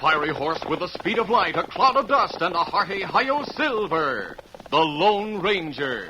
fiery horse with the speed of light, a cloud of dust, and a hearty Hi-Yo Silver, the Lone Ranger.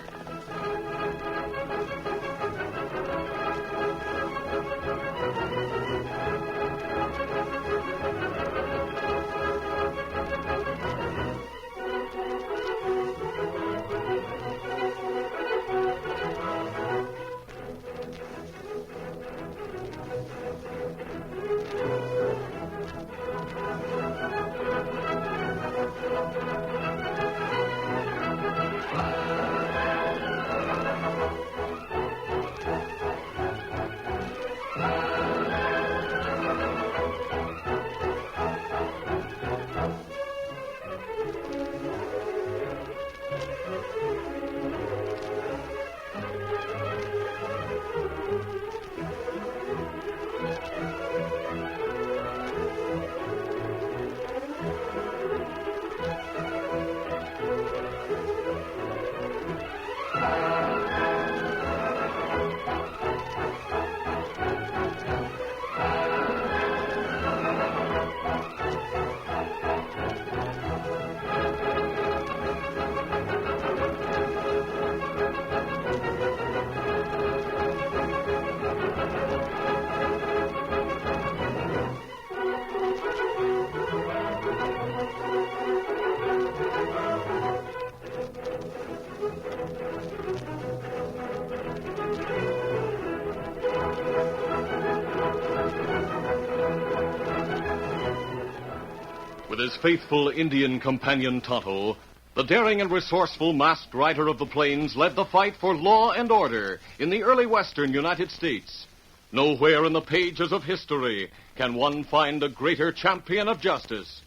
With his faithful Indian companion Tonto, the daring and resourceful masked rider of the plains led the fight for law and order in the early western United States. Nowhere in the pages of history can one find a greater champion of justice.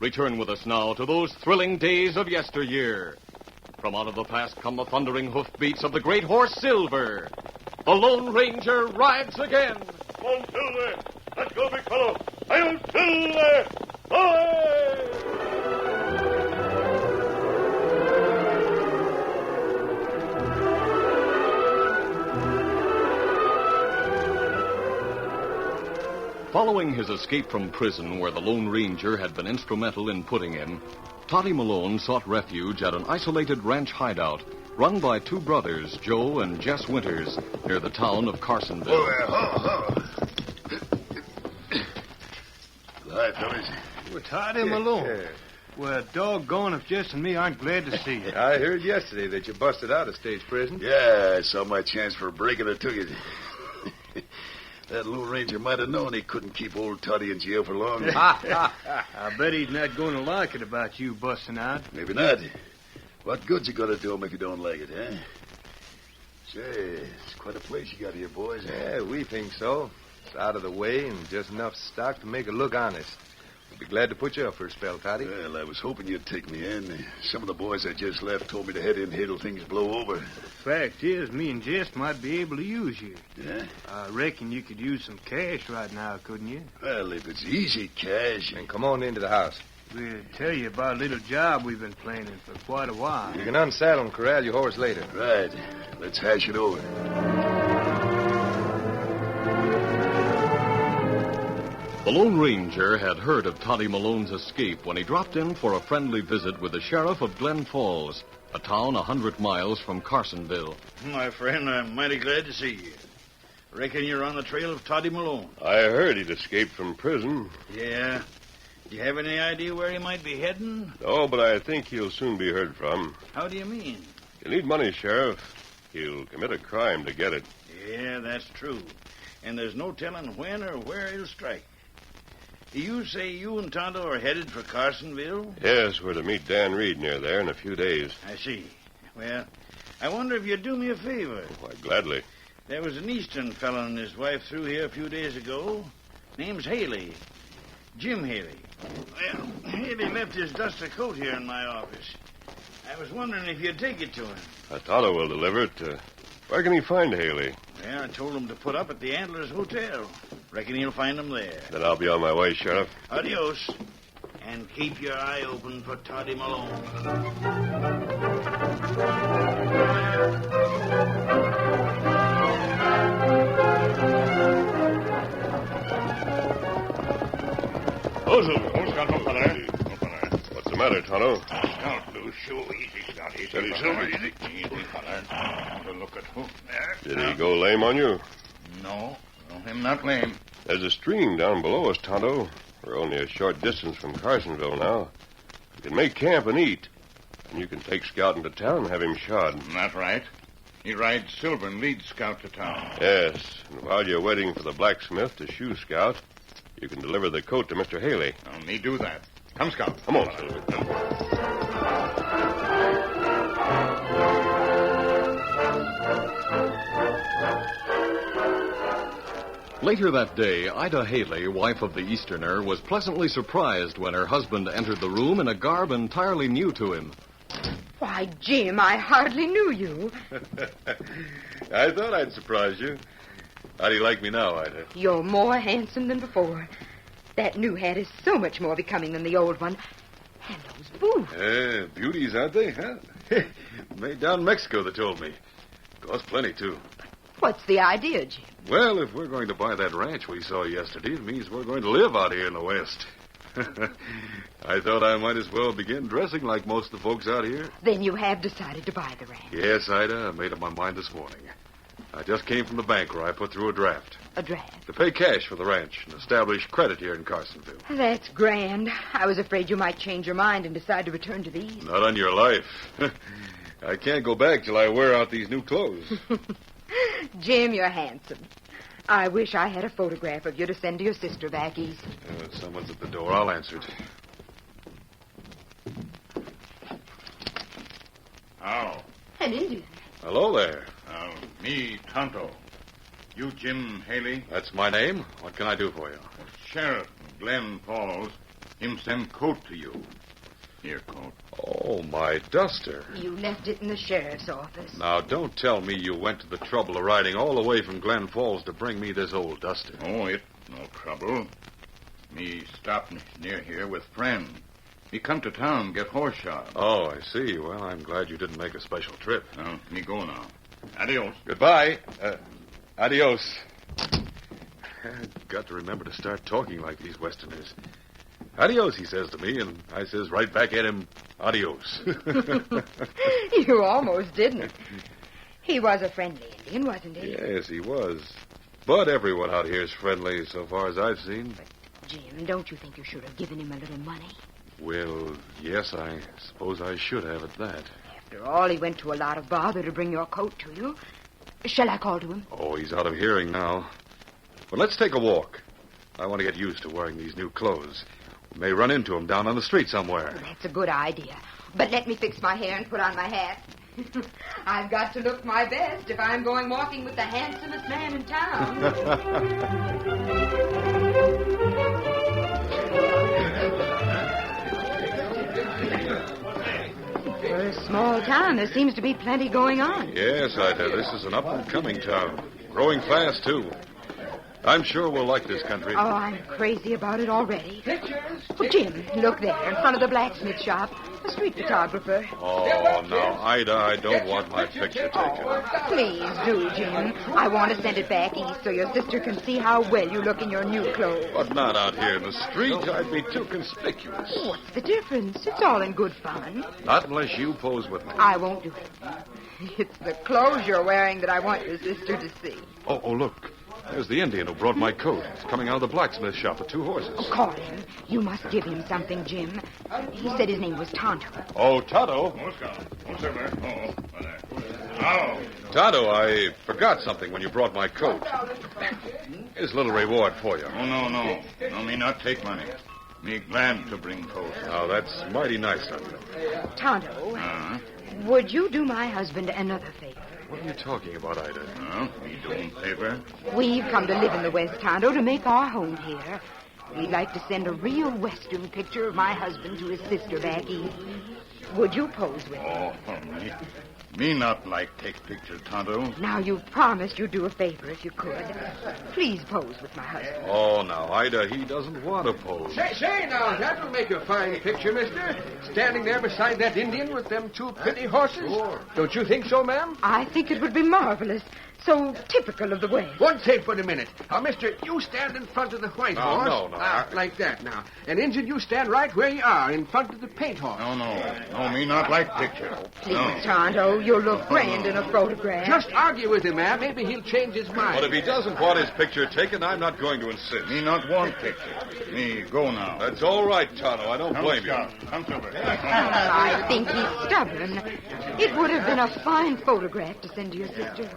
Return with us now to those thrilling days of yesteryear. From out of the past come the thundering hoofbeats of the great horse Silver. The Lone Ranger rides again. Come on, Silver. Let's go, big fellow. Hi-Yo Silver! Away! Following his escape from prison where the Lone Ranger had been instrumental in putting him, Toddy Malone sought refuge at an isolated ranch hideout run by two brothers, Joe and Jess Winters, near the town of Carsonville. Hi, fellas. Well, Toddy Malone. Well, doggone if Jess and me aren't glad to see you. I heard yesterday that you busted out of state prison. Yeah, I saw my chance for breaking it to you. That Lone Ranger might have known he couldn't keep old Toddy in jail for long. I bet he's not going to like it about you busting out. Maybe not. What good's it going to do him if you don't like it, eh? Say, it's quite a place you got here, boys. Yeah, we think so. It's out of the way and just enough stock to make it look honest. We'll be glad to put you up for a spell, Toddy. Well, I was hoping you'd take me in. Some of the boys I just left told me to head in here till things blow over. Fact is, me and Jess might be able to use you. Yeah? I reckon you could use some cash right now, couldn't you? Well, if it's easy cash... And come on into the house. We'll tell you about a little job we've been planning for quite a while. You can unsaddle and corral your horse later. Right. Let's hash it over. The Lone Ranger had heard of Toddy Malone's escape when he dropped in for a friendly visit with the sheriff of Glen Falls, a town 100 miles from Carsonville. My friend, I'm mighty glad to see you. Reckon you're on the trail of Toddy Malone. I heard he'd escaped from prison. Yeah. Do you have any idea where he might be heading? No, but I think he'll soon be heard from. How do you mean? You need money, Sheriff. He'll commit a crime to get it. Yeah, that's true. And there's no telling when or where he'll strike. Do you say you and Tonto are headed for Carsonville? Yes, we're to meet Dan Reed near there in a few days. I see. Well, I wonder if you'd do me a favor. Why, gladly. There was an Eastern fellow and his wife through here a few days ago. Name's Haley. Jim Haley. Well, Haley left his duster coat here in my office. I was wondering if you'd take it to him. Tonto will deliver it. Where can he find Haley? Well, I told him to put up at the Antlers Hotel. Reckon he'll find him there. Then I'll be on my way, Sheriff. Adios. And keep your eye open for Toddy Malone. What's the matter, Tonto? Scout, loose. Show easy, Scout. Easy, Steady, feller. Silver, Easy, feller. Look at who. There. Did he go lame on you? No, him not lame. There's a stream down below us, Tonto. We're only a short distance from Carsonville now. You can make camp and eat. And you can take Scout into town and have him shod. Not right. He rides Silver and leads Scout to town. Yes, and while you're waiting for the blacksmith to shoe Scout, you can deliver the coat to Mr. Haley. Me do that. Come, Scout. Come on, Silver. Later that day, Ida Haley, wife of the Easterner, was pleasantly surprised when her husband entered the room in a garb entirely new to him. Why, Jim, I hardly knew you. I thought I'd surprise you. How do you like me now, Ida? You're more handsome than before. That new hat is so much more becoming than the old one. And those boots. Beauties, aren't they, huh? Made down in Mexico, they told me. Cost plenty, too. What's the idea, Jim? Well, if we're going to buy that ranch we saw yesterday, it means we're going to live out here in the West. I thought I might as well begin dressing like most of the folks out here. Then you have decided to buy the ranch. Yes, Ida, I made up my mind this morning. I just came from the bank where I put through a draft. A draft? To pay cash for the ranch and establish credit here in Carsonville. That's grand. I was afraid you might change your mind and decide to return to the East. Not on your life. I can't go back till I wear out these new clothes. Jim, you're handsome. I wish I had a photograph of you to send to your sister back east. Someone's at the door. I'll answer it. How? An Indian. Hello there. Me, Tonto. You Jim Haley? That's my name. What can I do for you? Sheriff Glen Falls. Him send coat to you. Here, coat. Oh, my duster. You left it in the sheriff's office. Now, don't tell me you went to the trouble of riding all the way from Glen Falls to bring me this old duster. Oh, it no trouble. Me stopped near here with friend. Me come to town, get horse shod. Oh, I see. Well, I'm glad you didn't make a special trip. Me go now. Adios. Goodbye. Adios. I've got to remember to start talking like these Westerners. Adios, he says to me, and I says right back at him, adios. You almost didn't. He was a friendly Indian, wasn't he? Yes, he was. But everyone out here is friendly so far as I've seen. But, Jim, don't you think you should have given him a little money? Well, yes, I suppose I should have at that. After all, he went to a lot of bother to bring your coat to you. Shall I call to him? Oh, he's out of hearing now. But let's take a walk. I want to get used to wearing these new clothes. We may run into him down on the street somewhere. That's a good idea. But let me fix my hair and put on my hat. I've got to look my best if I'm going walking with the handsomest man in town. For a small town, there seems to be plenty going on. Yes, Ida, this is an up-and-coming town. Growing fast, too. I'm sure we'll like this country. Oh, I'm crazy about it already. Pictures? Oh, Jim, look there, in front of the blacksmith shop. A street photographer. Oh, no, Ida, I don't want my picture taken. Please do, Jim. I want to send it back east so your sister can see how well you look in your new clothes. But not out here in the street. I'd be too conspicuous. What's the difference? It's all in good fun. Not unless you pose with me. I won't do it. It's the clothes you're wearing that I want your sister to see. Oh, look. There's the Indian who brought my coat. He's coming out of the blacksmith shop with 2 horses. Oh, call him. You must give him something, Jim. He said his name was Tonto. Oh, Tonto. Oh, Scout. Oh, Silver. Oh. Tonto, I forgot something when you brought my coat. Here's a little reward for you. Oh, no. No, me not take money. Me glad to bring coat. Oh, that's mighty nice of you. Tonto, would you do my husband another favor? What are you talking about, Ida? Me doing favor? We've come to live in the West, Tonto, to make our home here. We'd like to send a real Western picture of my husband to his sister back east. Would you pose with me? Oh, me not like take picture, Tonto. Now, you've promised you'd do a favor if you could. Please pose with my husband. Oh, now, Ida, he doesn't want to pose. Say, now, that'll make a fine picture, mister. Standing there beside that Indian with them 2 pretty horses. Sure. Don't you think so, ma'am? I think it would be marvelous. So typical of the West. One take for a minute. Now, mister, you stand in front of the white horse. No. Like that now. And Injun, you stand right where you are, in front of the paint horse. No, me not like picture. Please, Tonto, you'll look grand in a photograph. Just argue with him, ma'am. Maybe he'll change his mind. But if he doesn't want his picture taken, I'm not going to insist. Me not want picture. Me go now. That's all right, Tonto. I don't blame you. Come, Silver. I think he's stubborn. It would have been a fine photograph to send to your sister.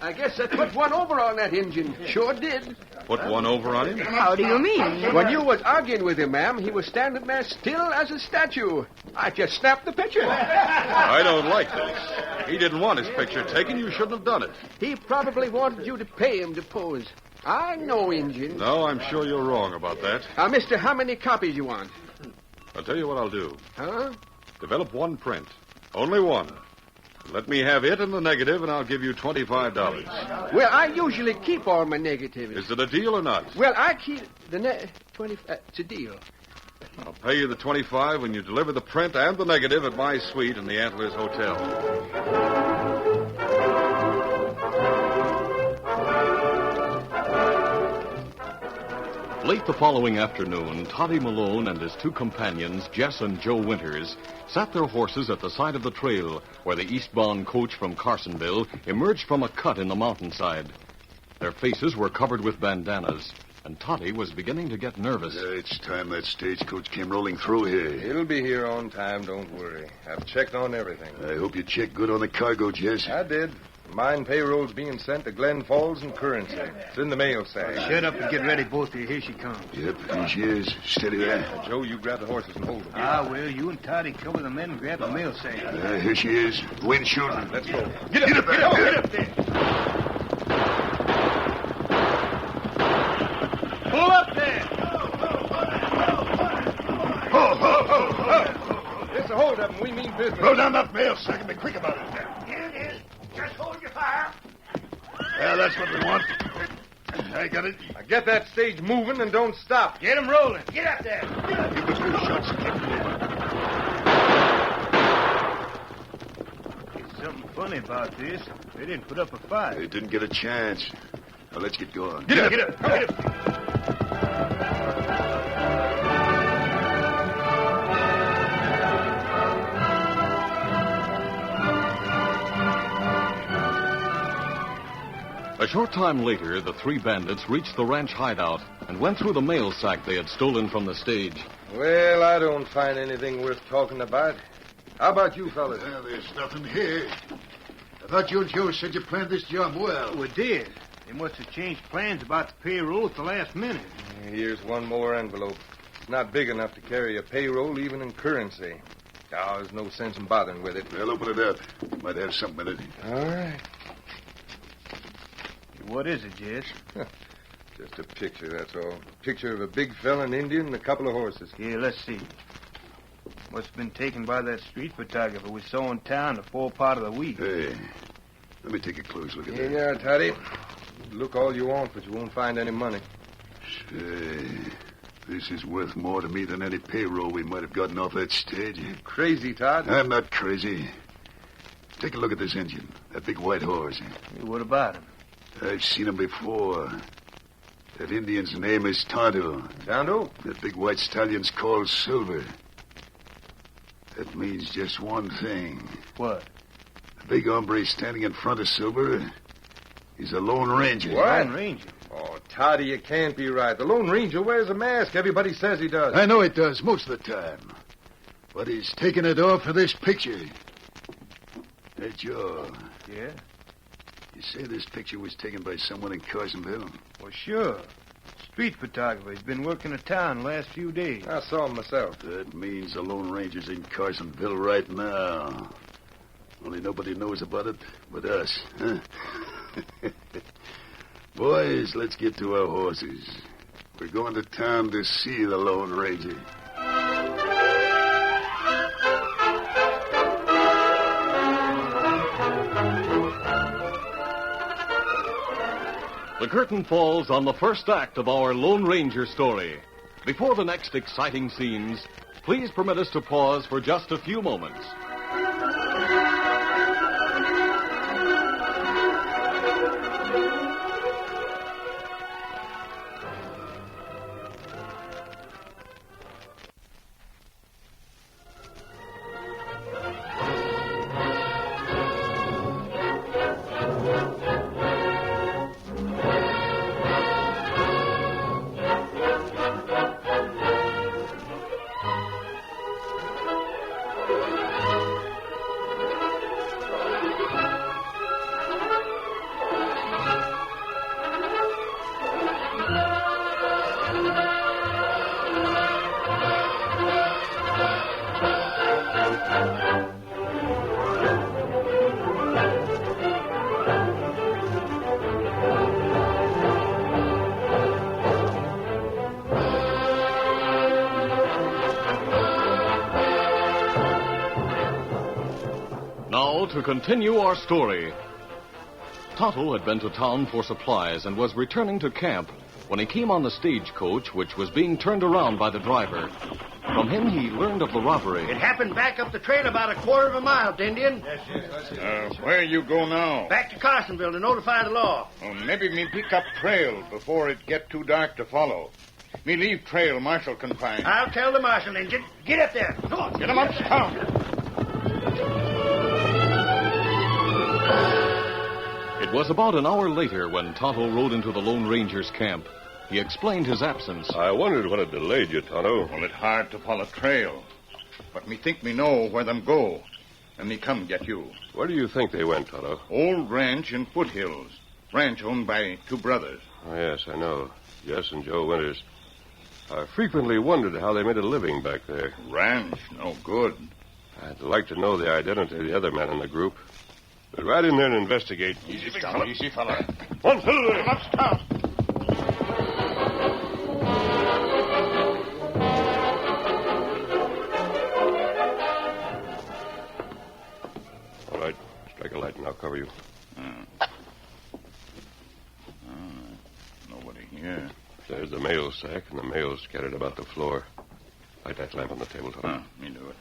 I guess that put one over on that Injun. Sure did. Put one over on him? How do you mean? When you was arguing with him, ma'am, he was standing there still as a statue. I just snapped the picture. I don't like this. He didn't want his picture taken. You shouldn't have done it. He probably wanted you to pay him to pose. I know, Injun. No, I'm sure you're wrong about that. Now, mister, how many copies you want? I'll tell you what I'll do. Huh? Develop one print. Only one. Let me have it in the negative, and I'll give you $25. Well, I usually keep all my negatives. Is it a deal or not? Well, I keep the 20. It's a deal. I'll pay you the $25 when you deliver the print and the negative at my suite in the Antlers Hotel. Late the following afternoon, Toddy Malone and his two companions, Jess and Joe Winters, sat their horses at the side of the trail where the eastbound coach from Carsonville emerged from a cut in the mountainside. Their faces were covered with bandanas, and Toddy was beginning to get nervous. It's time that stagecoach came rolling through here. It'll be here on time, don't worry. I've checked on everything. I hope you checked good on the cargo, Jess. I did. Mine payroll's being sent to Glen Falls and Currency. It's in the mail sack. Shut up and get ready, both of you. Here she comes. Yep, here she is. Steady there. Joe, you grab the horses and hold them. Well, you and Toddy cover the men and grab the mail sack. Here she is. Wind shooting. Let's go. Get up there. Get up there. Pull up there. It's a hold up, and we mean business. Throw down that mail sack and be quick about it. Here it is. Just hold your fire. Yeah, that's what we want. I got it. Now get that stage moving and don't stop. Get him rolling. Get up there. Give the 2 shots and keep it in. There's something funny about this. They didn't put up a fight. They didn't get a chance. Now, let's get going. Get up. A short time later, the three bandits reached the ranch hideout and went through the mail sack they had stolen from the stage. Well, I don't find anything worth talking about. How about you, fellas? Well, there's nothing here. I thought you and Joe said you planned this job well. We did. They must have changed plans about the payroll at the last minute. Here's one more envelope. It's not big enough to carry a payroll, even in currency. Oh, there's no sense in bothering with it. Well, open it up. Might have something in it. All right. What is it, Jess? Just a picture, that's all. Picture of a big fella, an Indian, and a couple of horses. Here, let's see. Must have been taken by that street photographer we saw in town the fore part of the week. Hey, let me take a close look at Here that. you are, Toddy. Look all you want, but you won't find any money. Say, this is worth more to me than any payroll we might have gotten off that stage. Crazy, Todd. I'm not crazy. Take a look at this engine, that big white horse. Hey, what about him? I've seen him before. That Indian's name is Tonto. Tonto? That big white stallion's called Silver. That means just one thing. What? The big hombre standing in front of Silver is a Lone Ranger. What? Lone Ranger. Oh, Toddy, you can't be right. The Lone Ranger wears a mask. Everybody says he does. I know it does most of the time. But he's taking it off for this picture. Hey, Joe. Yeah? You say this picture was taken by someone in Carsonville? Well, sure. Street photographer. He's been working in town the last few days. I saw him myself. That means the Lone Ranger's in Carsonville right now. Only nobody knows about it but us, huh? Boys, let's get to our horses. We're going to town to see the Lone Ranger. The curtain falls on the first act of our Lone Ranger story. Before the next exciting scenes, please permit us to pause for just a few moments. to continue our story. Tonto had been to town for supplies and was returning to camp when he came on the stagecoach, which was being turned around by the driver. From him, he learned of the robbery. It happened back up the trail about a quarter of a mile, Indian. Where you go now? Back to Carsonville to notify the law. Oh, maybe me pick up trail before it get too dark to follow. Me leave trail marshal can find. I'll tell the marshal, Indian. Get up there. Come on. Get him up, Scout. It was about an hour later when Tonto rode into the Lone Ranger's camp. He explained his absence. I wondered what had delayed you, Tonto. Well, it's hard to follow trail. But me think me know where them go. And me come get you. Where do you think they went, Tonto? Old ranch in Foothills. Ranch owned by two brothers. Oh, yes, I know. Jess and Joe Winters. I frequently wondered how they made a living back there. Ranch, no good. I'd like to know the identity of the other man in the group. But ride in there and investigate. Easy, fella. Easy, fella. One, two, there. Up, Scout. All right, strike a light and I'll cover you. Nobody here. There's the mail sack and the mail scattered about the floor. Light that lamp on the table, Tonto. Me do it.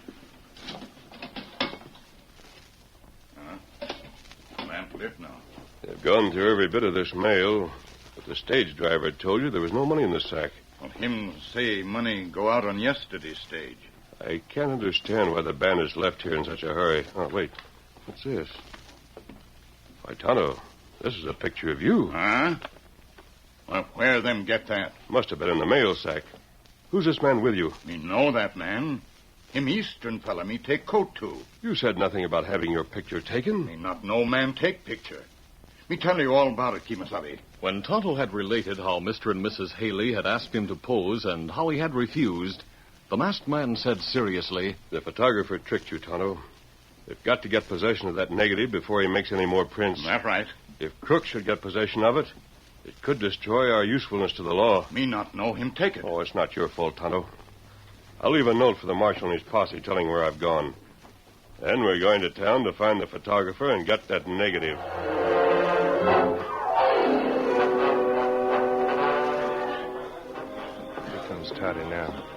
Lamp lit now. They've gone through every bit of this mail, but the stage driver told you there was no money in the sack. Well, him say money go out on yesterday's stage. I can't understand why the bandits left here in such a hurry. Oh, wait. What's this? Why, Tonto, this is a picture of you. Huh? Well, where them get that? Must have been in the mail sack. Who's this man with you? Me know that man. Him Eastern fella me take coat to. You said nothing about having your picture taken. Me not no man take picture. Me tell you all about it, Kimasabi. When Tonto had related how Mr. and Mrs. Haley had asked him to pose and how he had refused, the masked man said seriously, The photographer tricked you, Tonto. They've got to get possession of that negative before he makes any more prints. That's right. If Crook should get possession of it, it could destroy our usefulness to the law. Me not know him take it. Oh, it's not your fault, Tonto. I'll leave a note for the marshal and his posse telling where I've gone. Then we're going to town to find the photographer and get that negative. Here comes Toddy now.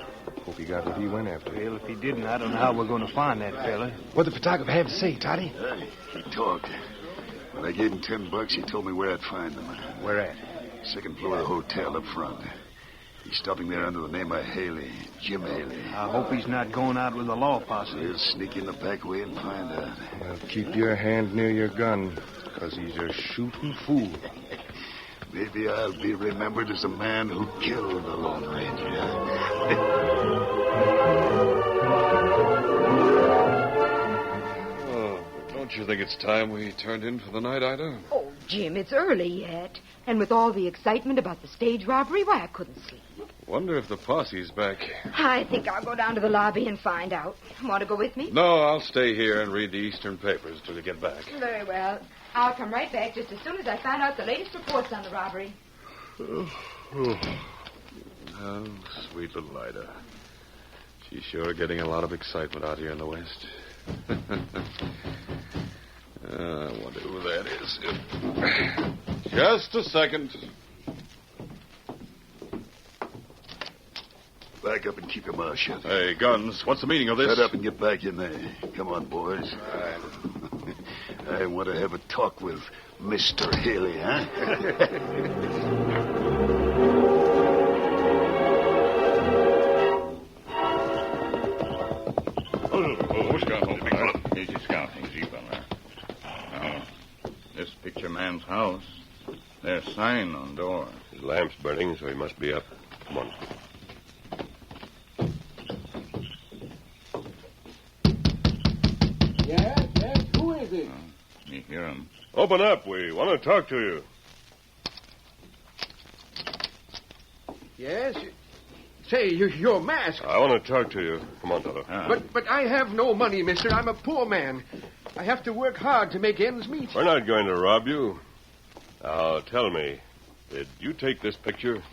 Hope he got what he went after. Well, if he didn't, I don't know how we're going to find that fella. What'd the photographer have to say, Toddy? He talked. When I gave him $10, he told me where I'd find them. Where at? Second floor of the hotel up front. He's stopping there under the name of Haley, Jim Haley. I hope he's not going out with the law posse. He'll sneak in the back way and find out. Well, keep your hand near your gun, because he's a shooting fool. Maybe I'll be remembered as the man who killed the Lone Ranger. Don't you think it's time we turned in for the night, Ida? Oh, Jim, it's early yet. And with all the excitement about the stage robbery, why, I couldn't sleep. Wonder if the posse's back. I think I'll go down to the lobby and find out. Want to go with me? No, I'll stay here and read the Eastern papers till you get back. Very well. I'll come right back just as soon as I find out the latest reports on the robbery. Oh, sweet little Ida. She's sure getting a lot of excitement out here in the West. I wonder who that is. Just a second. Back up and keep your mouth shut. Hey, Guns, what's the meaning of this? Shut up and get back in there. Come on, boys. I want to have a talk with Mr. Haley, huh? Easy, Scout. Easy, fella. Now, this picture man's house. There's sign on door. His lamp's burning, so he must be up. Come on. Yes, who is it? Me hear him. Open up. We want to talk to you. Yes. Say, you're masked. I want to talk to you. Come on, Tonto. But I have no money, mister. I'm a poor man. I have to work hard to make ends meet. We're not going to rob you. Now, tell me, did you take this picture?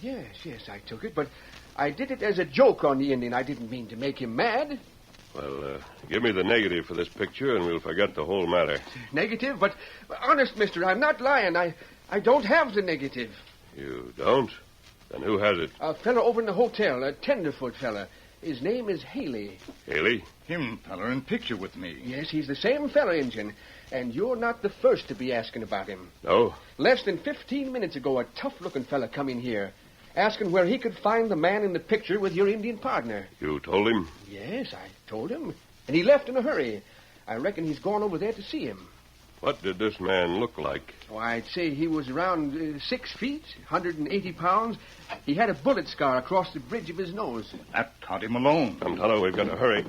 Yes, I took it, but I did it as a joke on the Indian. I didn't mean to make him mad. Well, give me the negative for this picture, and we'll forget the whole matter. Negative? But honest, mister, I'm not lying. I don't have the negative. You don't? Then who has it? A fella over in the hotel, a tenderfoot fella. His name is Haley. Haley? Him feller in picture with me. Yes, he's the same fella, Injun. And you're not the first to be asking about him. No? Less than 15 minutes ago, a tough-looking fella come in here, asking where he could find the man in the picture with your Indian partner. You told him? Yes, I told him. And he left in a hurry. I reckon he's gone over there to see him. What did this man look like? Oh, I'd say he was around 6 feet, 180 pounds. He had a bullet scar across the bridge of his nose. That Toddy Malone. Come, Tonto, we've got to hurry.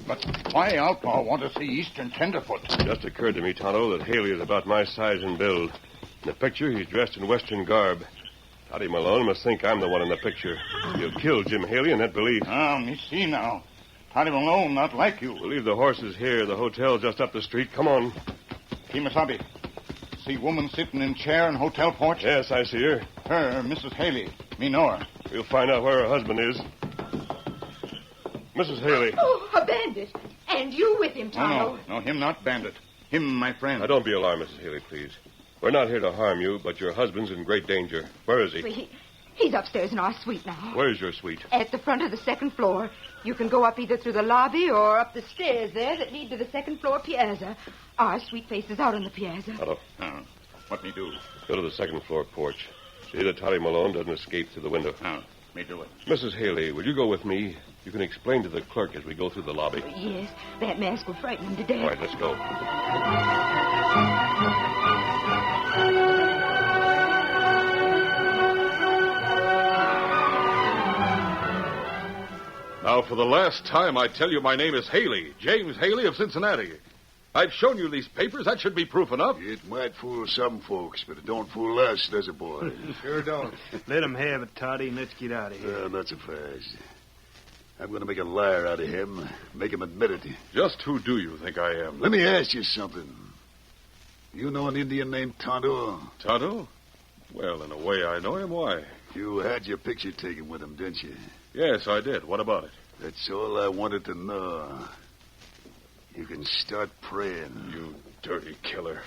But why Outlaw want to see Eastern Tenderfoot? It just occurred to me, Tonto, that Haley is about my size and build. In the picture, he's dressed in Western garb. Toddy Malone must think I'm the one in the picture. He'll kill Jim Haley in that belief. Me see now. Toddy Malone not like you. We'll leave the horses here. The hotel's just up the street. Come on. Kimasabi. See woman sitting in chair in hotel porch? Yes, I see her. Her, Mrs. Haley. Me know her. We'll find out where her husband is. Mrs. Haley. Oh, a bandit. And you with him, Tonto. No, him not bandit. Him my friend. Now, don't be alarmed, Mrs. Haley, please. We're not here to harm you, but your husband's in great danger. Where is he? He's upstairs in our suite now. Where's your suite? At the front of the second floor. You can go up either through the lobby or up the stairs there that lead to the second floor piazza. Our suite faces out on the piazza. Hello. What me do? Go to the second floor porch. See that Toddy Malone doesn't escape through the window. Me do it. Mrs. Haley, will you go with me? You can explain to the clerk as we go through the lobby. Yes, that mask will frighten him to death. All right, let's go. Now, for the last time, I tell you my name is Haley, James Haley of Cincinnati. I've shown you these papers. That should be proof enough. It might fool some folks, but it don't fool us, does it, boy? Sure don't. Let him have it, Toddy, and let's get out of here. That's a fast. I'm going to make a liar out of him, make him admit it. Just who do you think I am? Let me ask you something. You know an Indian named Tonto? Tonto? Well, in a way, I know him. Why? You had your picture taken with him, didn't you? Yes, I did. What about it? That's all I wanted to know. You can start praying. You dirty killer.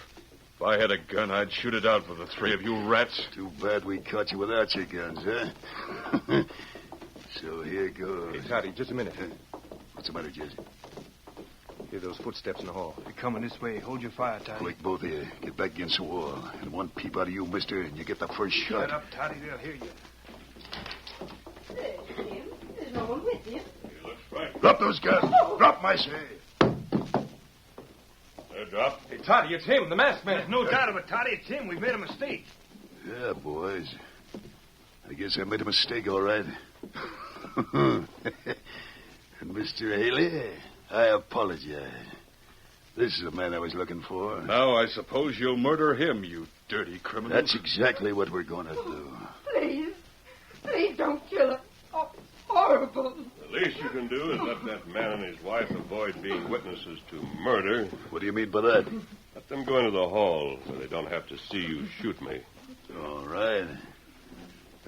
If I had a gun, I'd shoot it out for the three of you rats. Too bad we caught you without your guns, huh? So here goes. Hey, Toddy, just a minute. What's the matter, Jesse? Hear those footsteps in the hall. They're coming this way. Hold your fire, Toddy. Quick, both of you. Get back against the wall. And one peep out of you, mister, and you get the first shot. Shut up, Toddy. They'll hear you. There's Jim. There's no one with you. He looks frightened. Drop those guns. Drop, my say. Drop. Hey, Toddy, it's him, the masked man. There's no doubt of it, Toddy. It's him. We've made a mistake. Yeah, boys. I guess I made a mistake, all right. And Mr. Haley, I apologize. This is the man I was looking for. Now I suppose you'll murder him, you dirty criminal. That's exactly what we're going to do. Please. Please don't kill him. Oh, horrible. The least you can do is let that man and his wife avoid being witnesses to murder. What do you mean by that? Let them go into the hall where they don't have to see you shoot me. All right.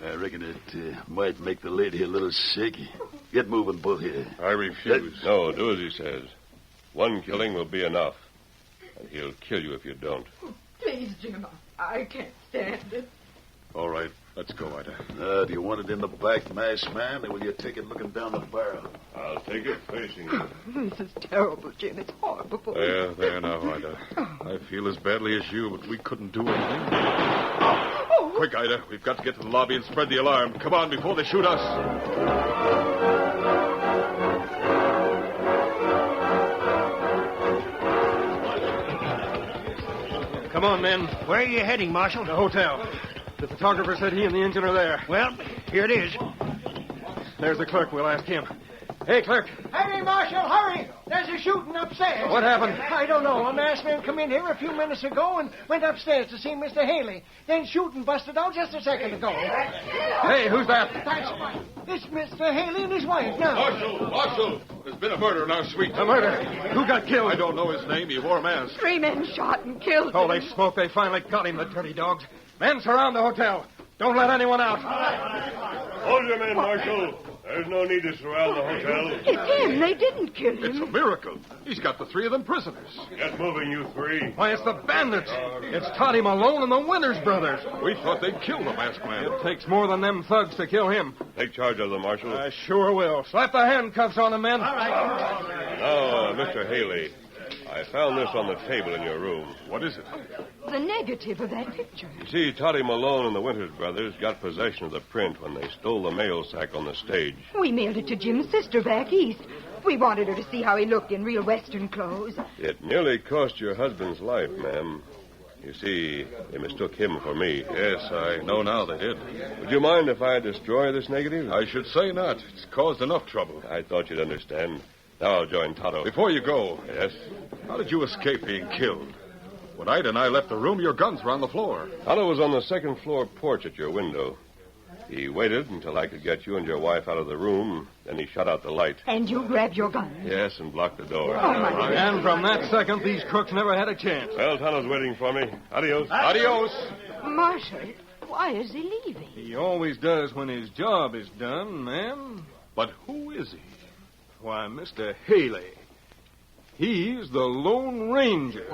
I reckon it might make the lady a little sick. Get moving, both of you. I refuse. No, do as he says. One killing will be enough. And he'll kill you if you don't. Please, Jim. I can't stand it. All right, let's go, Ida. Do you want it in the back, masked man, or will you take it looking down the barrel? I'll take it facing you. This is terrible, Jim. It's horrible. There now, Ida. I feel as badly as you, but we couldn't do anything. Oh. Quick, Ida. We've got to get to the lobby and spread the alarm. Come on, before they shoot us. Come on, men. Where are you heading, Marshal? The hotel. The photographer said he and the engine are there. Well, here it is. There's the clerk. We'll ask him. Hey, clerk. Hurry, Marshal, hurry! There's a shooting upstairs. What happened? I don't know. A masked man come in here a few minutes ago and went upstairs to see Mr. Haley. Then shooting busted out just a second ago. Hey, who's that? It's Mr. Haley and his wife now. Marshal! There's been a murder in our suite. A murder? Who got killed? I don't know his name. He wore a mask. 3 men shot and killed him. Holy smoke, they finally got him, the dirty dogs. Men, surround the hotel. Don't let anyone out. Hold your men, Marshal. There's no need to surround the hotel. It's him. They didn't kill him. It's a miracle. He's got the three of them prisoners. Get moving, you three. Why, it's the bandits. It's Toddy Malone and the Winters brothers. We thought they'd kill the masked man. It takes more than them thugs to kill him. Take charge of them, Marshal. I sure will. Slap the handcuffs on him, men. Now, Mr. Haley, I found this on the table in your room. What is it? The negative of that picture. You see, Toddy Malone and the Winters brothers got possession of the print when they stole the mail sack on the stage. We mailed it to Jim's sister back east. We wanted her to see how he looked in real Western clothes. It nearly cost your husband's life, ma'am. You see, they mistook him for me. Yes, I know now they did. Would you mind if I destroy this negative? I should say not. It's caused enough trouble. I thought you'd understand. Now I'll join Tonto. Before you go, Yes? how did you escape being killed? When Ida and I left the room, your guns were on the floor. Tonto was on the second floor porch at your window. He waited until I could get you and your wife out of the room. Then he shut out the light. And you grabbed your gun. Yes, and blocked the door. Oh, my And from that second, these crooks never had a chance. Well, Tonto's waiting for me. Adios. Adios. Marshal, why is he leaving? He always does when his job is done, ma'am. But who is he? Why, Mr. Haley. He's the Lone Ranger.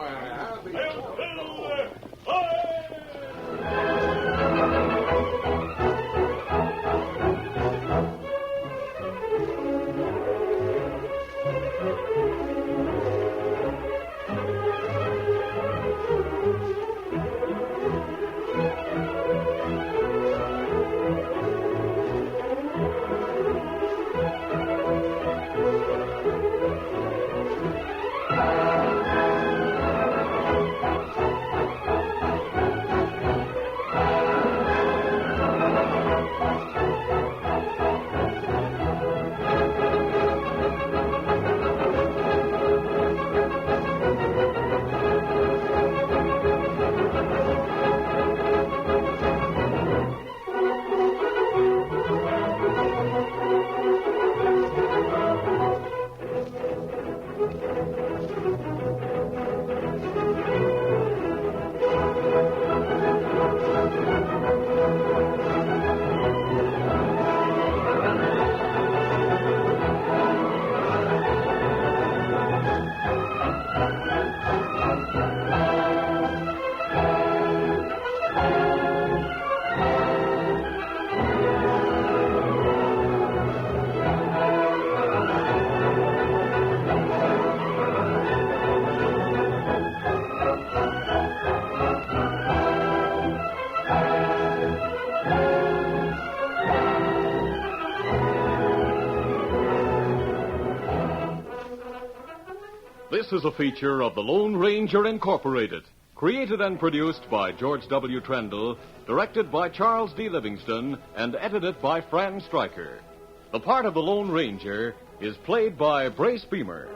This is a feature of the Lone Ranger Incorporated, created and produced by George W. Trendle, directed by Charles D. Livingston, and edited by Fran Stryker. The part of the Lone Ranger is played by Brace Beamer.